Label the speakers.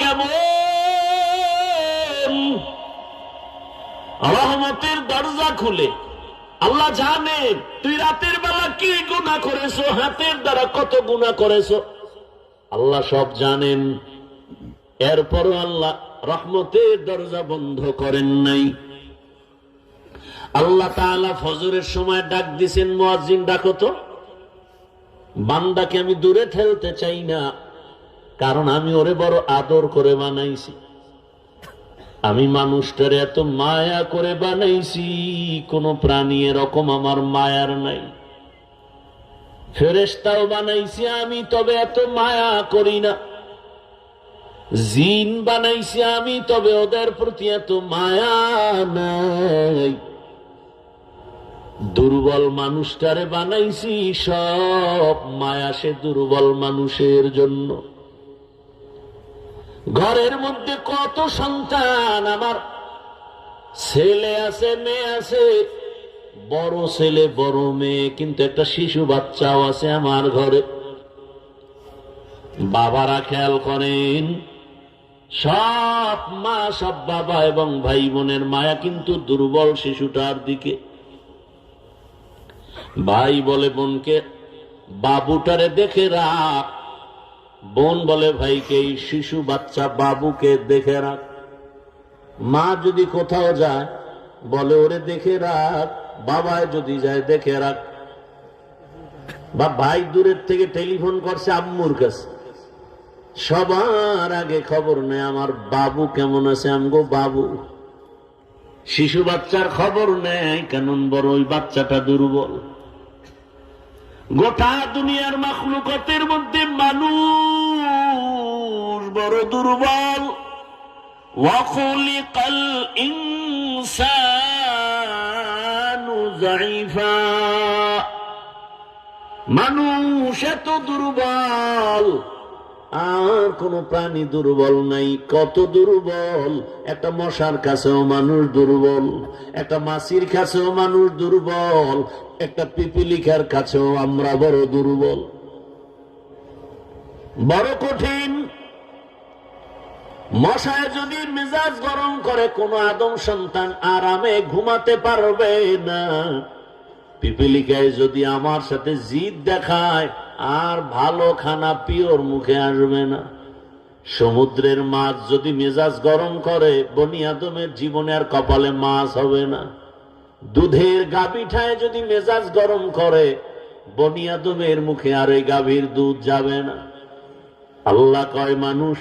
Speaker 1: কেমন রহমতের দরজা খুলে আল্লাহ জানেন তুই রাতের বেলা কি গুনাহ করেছো, হাতের দ্বারা কত গুনাহ করেছো, আল্লাহ সব জানেন। এরপরও আল্লাহ রহমতের দরজা বন্ধ করেন নাই। আল্লাহ তাআলা ফজরের সময় ডাক দিছেন, মুয়াজ্জিন ডাকো তো। বান্দাকে আমি দূরে ঠেলতে চাই না, কারণ আমি ওরে বড় আদর করে বানাইছি। আমি মানুষটারে এত মায়া করে বানাইছি, কোন প্রাণী এরকম আমার মায়ার নাই। ফেরেশতাও বানাইছি আমি, তবে এত মায়া করি না। জিন বানাইছি আমি, তবে ওদের প্রতি এত মায়া নাই। দুর্বল মানুষটারে বানাইছি, সব মায়া সে দুর্বল মানুষের জন্য। ঘরের মধ্যে কত সন্তান, আমার ছেলে আছে মেয়ে আছে, বড় ছেলে বড় মেয়ে, কিন্তু একটা শিশু বাচ্চাও আছে আমার ঘরে। বাবারা খেয়াল করেন, সব মা সব বাবা এবং ভাই বোনের মায়া কিন্তু দুর্বল শিশুটার দিকে। ভাই বলে বোনকে, বাবুটারে দেখে রাখ। বোন বলে ভাইকে, এই শিশু বাচ্চা বাবুকে দেখে রাখ। মা যদি কোথাও যায় বলে ওরে দেখে রাখ, বাবায় যদি যায় দেখে রাখ। বা ভাই দূরের থেকে টেলিফোন করছে আম্মুর কাছে, সবার আগে খবর নেয় আমার বাবু কেমন আছে। আমগো বাবু, শিশু বাচ্চার খবর নেয় কেমন, বড় ওই বাচ্চাটা দুর্বল। গোটা দুনিয়ার মাখলুকাতের মধ্যে মানুষ বড় দুর্বল। ওয়াখুলিকাল ইনসানু যায়ীফা, মানুষ এত দুর্বল, আর কোন প্রাণী দুর্বল নাই। কত দুর্বল, একটা মশার কাছেও মানুষ দুর্বল, একটা মাছির কাছেও মানুষ দুর্বল, একটা পিপিলিকার কাছেও আমরা বড় দুর্বল। বড় কঠিন। মশায় যদি মেজাজ গরম করে, কোন আদম সন্তান আরামে ঘুমাতে পারবে না। পিপিলিকায় যদি আমার সাথে জিদ দেখায়, আর ভালো খানা পিওর মুখে আসবে না। সমুদ্রের মাছ যদি মেজাজ গরম করে, বনি আদমের জীবনে আর কপালে মাছ হবে না। দুধের গাভীটায় যদি মেজাজ গরম করে, বনি আদমের মুখে আর ওই গাভীর দুধ যাবে না। আল্লাহ কয় মানুষ